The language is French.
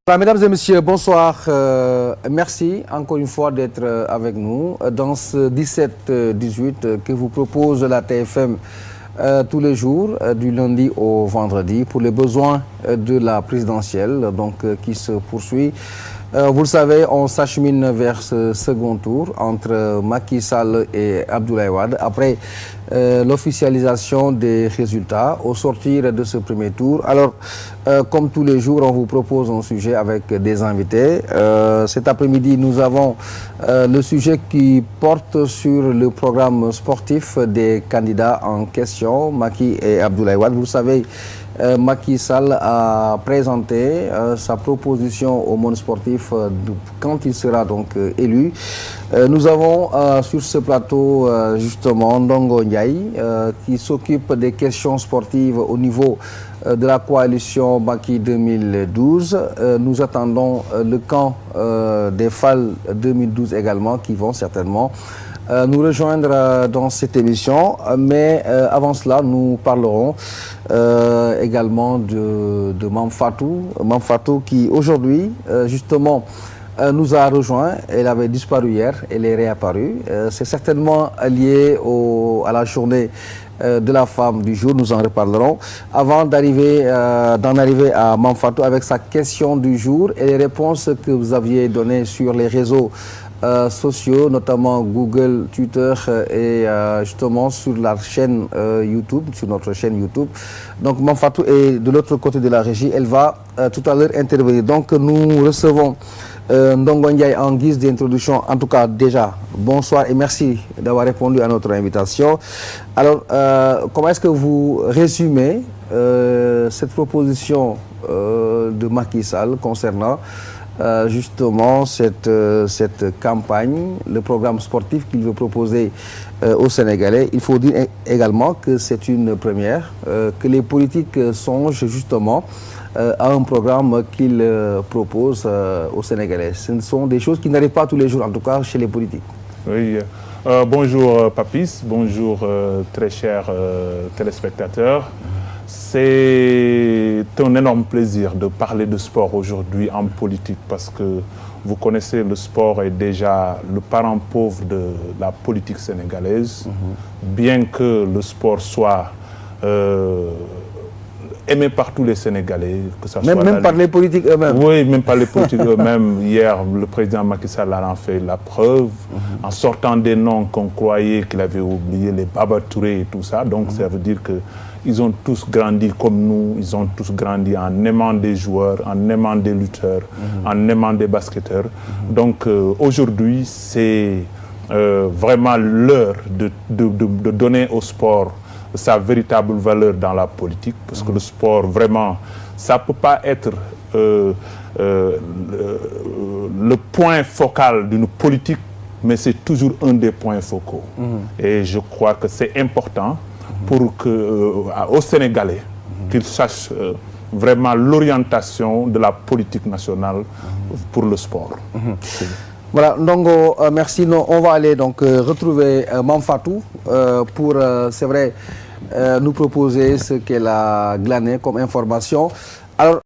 Voilà, mesdames et messieurs, bonsoir. Merci encore une fois d'être avec nous dans ce 17-18 que vous propose la TFM tous les jours, du lundi au vendredi, pour les besoins de la présidentielle qui se poursuit. Vous le savez, on s'achemine vers ce second tour entre Macky Sall et Abdoulaye Wade après l'officialisation des résultats au sortir de ce premier tour. Alors, comme tous les jours, on vous propose un sujet avec des invités. Cet après-midi, nous avons le sujet qui porte sur le programme sportif des candidats en question, Macky et Abdoulaye Wade. Vous le savez, Macky Sall a présenté sa proposition au monde sportif quand il sera donc élu. Nous avons sur ce plateau justement Ndongo Ndiaye qui s'occupe des questions sportives au niveau de la coalition Macky 2012. Nous attendons le camp des FAL 2012 également qui vont certainement nous rejoindre dans cette émission, mais avant cela, nous parlerons également de Mame Fatou. Mame Fatou qui aujourd'hui, justement, nous a rejoint. Elle avait disparu hier, elle est réapparue. C'est certainement lié à la journée de la femme du jour, nous en reparlerons. Avant d'en arriver à Mame Fatou avec sa question du jour et les réponses que vous aviez données sur les réseaux sociaux, notamment Google, Twitter et justement sur la chaîne YouTube, sur notre chaîne YouTube. Donc Mame Fatou est de l'autre côté de la régie, elle va tout à l'heure intervenir. Donc nous recevons Ndongo Ndiaye en guise d'introduction. En tout cas déjà, bonsoir et merci d'avoir répondu à notre invitation. Alors, comment est-ce que vous résumez cette proposition de Macky Sall concernant justement cette campagne, le programme sportif qu'il veut proposer aux Sénégalais? Il faut dire également que c'est une première, que les politiques songent justement à un programme qu'il propose aux Sénégalais. Ce sont des choses qui n'arrivent pas tous les jours, en tout cas chez les politiques. Oui, bonjour Papis, bonjour très chers téléspectateurs. C'est un énorme plaisir de parler de sport aujourd'hui en politique parce que vous connaissez, le sport est déjà le parent pauvre de la politique sénégalaise. Bien que le sport soit aimé par tous les Sénégalais, que ça soit même par les politiques eux-mêmes. Oui, même par les politiques eux-mêmes. Hier, le président Macky Sall a en fait la preuve, en sortant des noms qu'on croyait qu'il avait oubliés, les Baba Touré et tout ça. Donc ça veut dire qu'ils ont tous grandi comme nous, ils ont tous grandi en aimant des joueurs, en aimant des lutteurs, en aimant des basketteurs. Donc aujourd'hui, c'est vraiment l'heure de donner au sport sa véritable valeur dans la politique, parce que le sport, vraiment, ça ne peut pas être le point focal d'une politique, mais c'est toujours un des points focaux. Et je crois que c'est important pour aux Sénégalais qu'ils sachent vraiment l'orientation de la politique nationale pour le sport. Voilà, Ndongo, merci. On va aller donc retrouver Mame Fatou pour, c'est vrai, nous proposer ce qu'elle a glané comme information. Alors,